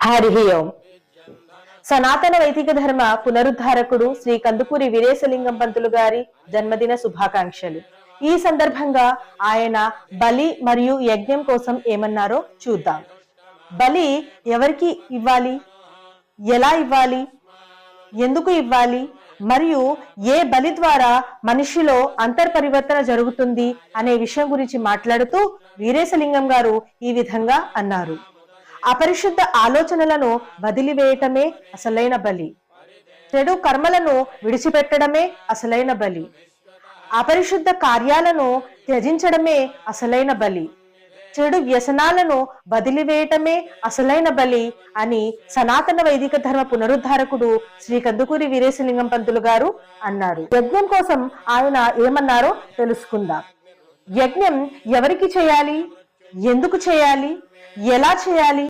హరి ఓం. సనాతన వైదిక ధర్మ పునరుద్ధారకుడు శ్రీ కందుకూరి వీరేశలింగం పంతులు గారి జన్మదిన శుభాకాంక్షలు. ఈ సందర్భంగా ఆయన బలి మరియు యజ్ఞం కోసం ఏమన్నారో చూద్దాం. బలి ఎవరికి ఇవ్వాలి, ఎలా ఇవ్వాలి, ఎందుకు ఇవ్వాలి, మరియు ఏ బలి ద్వారా మనిషిలో అంతర్పరివర్తన జరుగుతుంది అనే విషయం గురించి మాట్లాడుతూ వీరేశలింగం గారు ఈ విధంగా అన్నారు. అపరిశుద్ధ ఆలోచనలను వదిలివేయటమే అసలైన బలి. చెడు కర్మలను విడిచిపెట్టడమే అసలైన బలి. అపరిశుద్ధ కార్యాలను త్యజించడమే అసలైన బలి. చెడు వ్యసనాలను వదిలివేయటమే అసలైన బలి అని సనాతన వైదిక ధర్మ పునరుద్ధారకుడు శ్రీ కందుకూరి వీరేశలింగం పంతులు గారు అన్నారు. యజ్ఞం కోసం ఆయన ఏమన్నారో తెలుసుకుందాం. యజ్ఞం ఎవరికి చేయాలి, ఎందుకు చేయాలి, ఎలా చేయాలి?